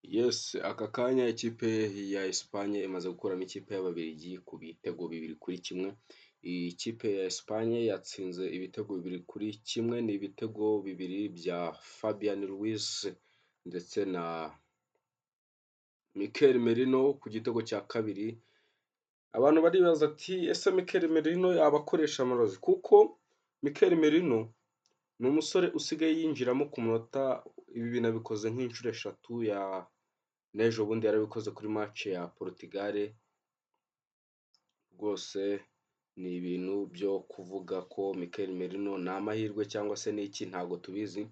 Yes, aka kanya ikipe ya Espagne imaze gukuramo ikipe y'Ababiligi ku bitego 2-1. Iyi kipe ya Espagne yatsinze ibitego 2-1, ni ibitego bibiri bya Fabian Ruiz ndetse na Mikel Merino ku gitego cya kabiri. Abantu baribaza ati ese Mikel Merino yaba akoresha amarozi? Kuko Mikel Merino ni umusore usigaye yinjiramo ku munota, ibi bintu abikoze nk'inshuro eshatu n'ejo bundi yarabikoze kuri match ya Portugal. Rwose ni ibintu byo kuvuga ko Mikel Merino ni amahirwe cyangwa se ni iki ntabwo tubizi.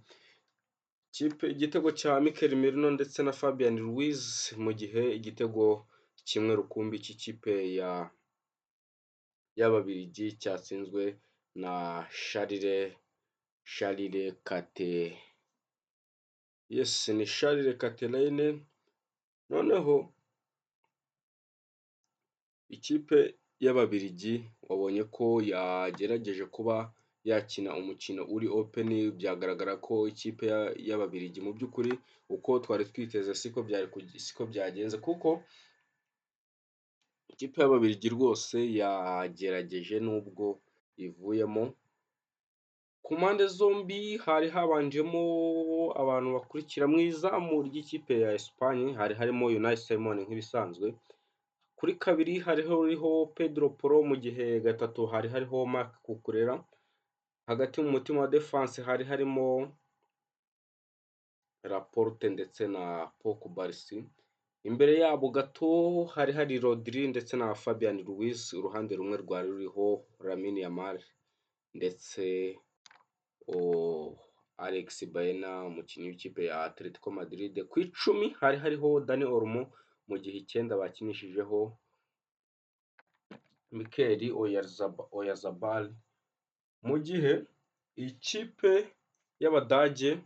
Igitego cya Mikel Merino ndetse na Fabian Ruiz, mu gihe igitego kimwe rukumbi cy'ikipe y'Ababiligi cyatsinzwe na Charles Kate. Yes, ni Charles Catelaine. Noneho ikipe y'Ababiligi wabonye ko yagerageje kuba yakina umukino uri open. Byagaragara ko ikipe y'Ababiligi mu by'ukuri uko twari twiteze siko byagenze, kuko ikipe y'Ababiligi rwose yagerageje nubwo ivuyemo. Ku mpande zombi hari habanjemo abantu bakurikira. Mu izamu ry'ikipe ya Espagne hari harimo Unai Simon nk'ibisanzwe. Kuri kabiri hariho Pedro Porro, mu gihe gatatu hari hariho Marc Cucurella. Hagati mu mutima wa defense hari harimo Laporte ndetse na Pau Cubarsí. Imbere yabo gato hari hari Rodri ndetse na Fabian Ruiz. Uruhande rumwe rwari ruriho Lamine Yamal ndetse Alex Baena, umukinnyi w'ikipe ya Atletico Madrid. Ku icumi hari hariho Dani Olmo, mu gihe 9 bakinishijeho Mikel Oyarzabal. Mu gihe ikipe y'Abadage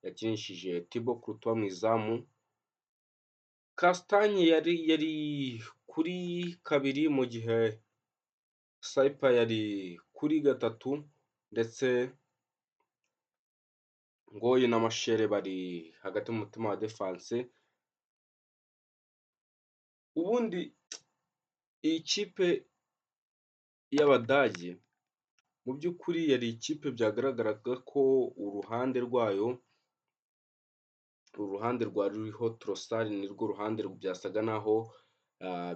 yakinishije Thibaut Courtois mu izamu. Castagne yari kuri kabiri, mu gihe Saipa yari kuri gatatu, ndetse Ngoyi na Mashere bari hagati mu mutima wa defense. Ubundi iyi kipe y'Abadage mu by'ukuri yari ikipe byagaragaraga ko uruhande rwari ruriho Trossard nirwo ruhande byasaga naho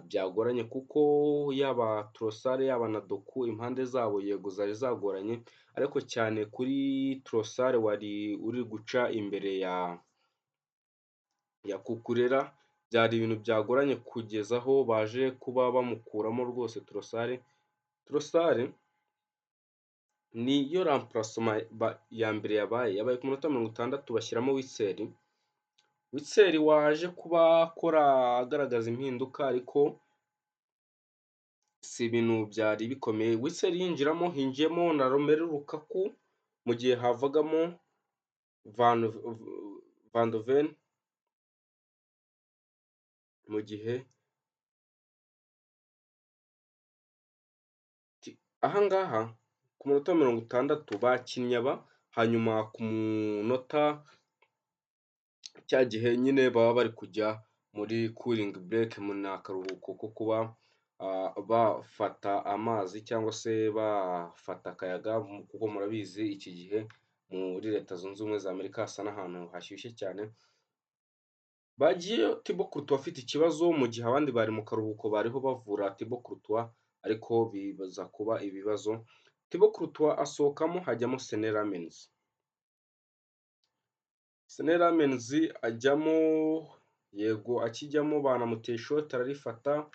byagoranye, kuko yaba Trossard yaba na Doku impande zabo yego zari zagoranye, ariko cyane kuri Trossard wari uri guca imbere ya Cucurella. Byari ibintu byagoranye kugeza aho baje kuba bamukuramo rwose. Trossard niyo remplacement ya mbere yabaye ku minota 60 bashyiramo Witsel waje kuba akora agaragaza impinduka, ariko si ibintu byari bikomeye. Witsel hinjiyemo na Romelu Lukaku, mu gihe havagamo Van de Ven. Mu gihe ahangaha ku minota 60 bakinnye hanyuma ku munota cya gihe nyine baba bari kujya muri cooling break, mu akaruhuko ko kuba bafata amazi cyangwa se bafata akayaga, kuko murabizi iki gihe muri Leta Zunze Ubumwe za Amerika hasa n'ahantu hashyushye cyane. Bagiye Thibaut Courtois afite ikibazo, mu gihe abandi bari mu karuhuko bariho bavura Thibaut Courtois, ariko bibaza kuba ibibazo. Thibaut Courtois asohokamo, hajyamo Senne Lammens ajyamo. Yego akijyamo banamuteye ishoti ararifata.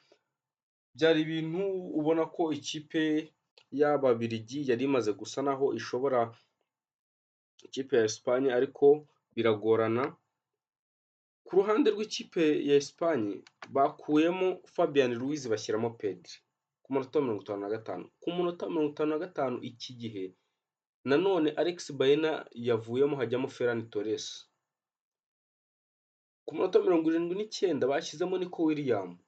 Byari ibintu ubona ko ikipe y'Ababiligi yari imaze gusa naho ishobora ikipe ya Espagne, ariko biragorana. Ku ruhande rw'ikipe ya Espagne bakuyemo Fabian Ruiz bashyiramo Pedri ku munota 55. Ku munota 55 iki gihe nanone Alex Baena yavuyemo, hajyamo Ferran Torres. Ku munota 79 bashyizemo Nico Williams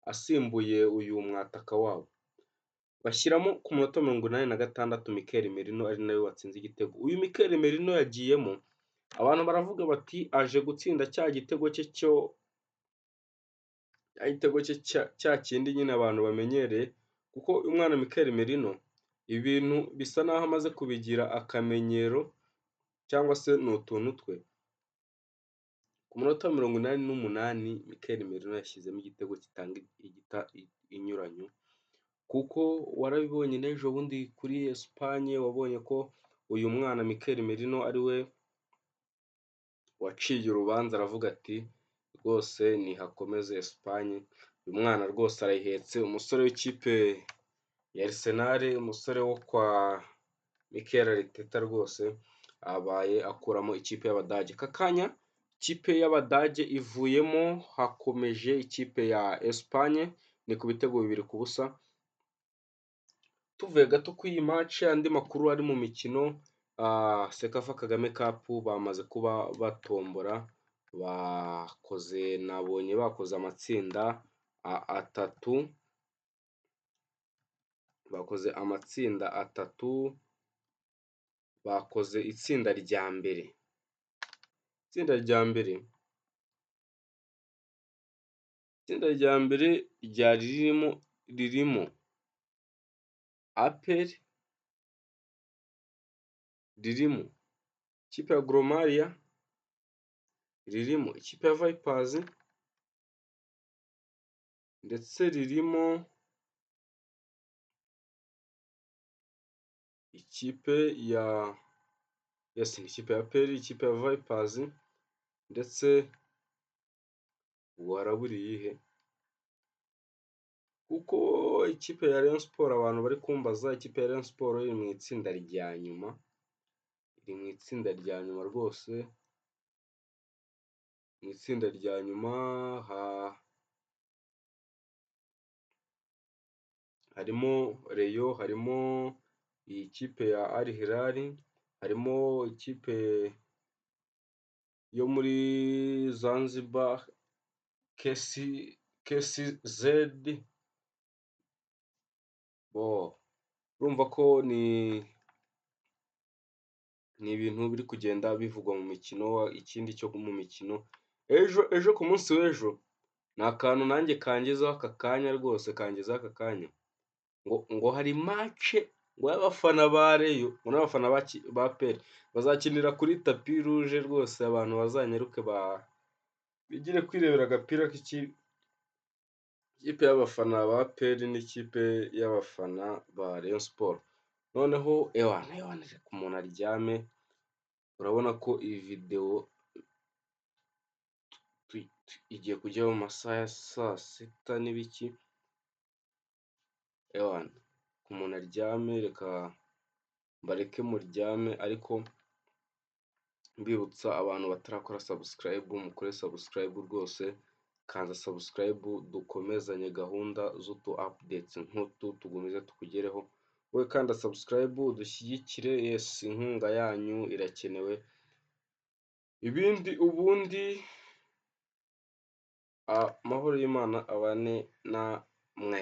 asimbuye uyu mwataka wabo. Bashyiramo ku munota 86 Mikel Merino, ari nawe watsinze igitego. Uyu Mikel Merino yagiyemo abantu baravuga bati aje gutsinda cya gitego cye cya kindi nyine abantu bamenyereye, kuko umwana Mikel Merino ibintu bisa naho amaze kubigira akamenyero cyangwa se ni utuntu twe. Ku munota wa 88 Mikel Merino yashyizemo igitego gitanga inyuranyo, kuko warabibonye n'ejo bundi kuri Espagne wabonye ko uyu mwana Mikel Merino ari we waciye urubanza aravuga ati rwose nihakomeze Espagne, uyu mwana rwose arayihetse, umusore w'ikipe ya Arsenal, umusore wo kwa Mikel Arteta rwose abaye akuramo ikipe y'Abadage. Aka kanya ikipe y'Abadage ivuyemo, hakomeje ikipe ya Espagne, ni ku bitego 2-0. Tuvuye gato kuri iyi match, andi makuru ari mu mikino, Sekafa Kagame Cup bamaze kuba batombora, nabonye bakoze amatsinda atatu, bakoze itsinda rya mbere. Itsinda rya mbere ryari ririmo APR, ririmo ikipe ya Gor Mahia, ririmo ikipe ya Vipers, ndetse ririmo ikipe ya APR, ikipe ya Vipers, ndetse warabura iyihe, kuko ikipe ya Rayon Sport abantu bari kumbaza, ikipe ya Rayon Sport iri mu itsinda rya nyuma, rwose. Mu itsinda rya nyuma harimo Rayon, harimo iyi kipe ya Al Hilal, harimo ikipe yo muri Zanzibar KCZ. Urumva ko ni ibintu biri kugenda bivugwa mu mikino. Ikindi cyo mu mikino, ejo ku munsi w'ejo ni akantu nanjye kangezaho aka kanya, rwose kangezaho aka kanya, ngo hari match ngo y'abafana ba Rayon n'abafana ba APR bazakinira kuri tapi rouge, rwose abantu bazanyaruke bigire kwirebera agapira k'ikipe y'abafana ba APR n'ikipe y'abafana ba Rayon Sport. Noneho ku muntu aryame, urabona ko iyi video igiye kujya mu masaha ya saa sita n'ibiki. Ku muntu aryame, reka mbareke muryame, ariko mbibutsa abantu batarakora subscribe, mukore subscribe rwose, kanza subscribe, dukomezanye gahunda z'utu updates nk'utu, tugumize tukugereho. Wowe kanda subscribe udushyigikire, inkunga yanyu irakenewe. Ubundi amahoro y'Imana abane namwe.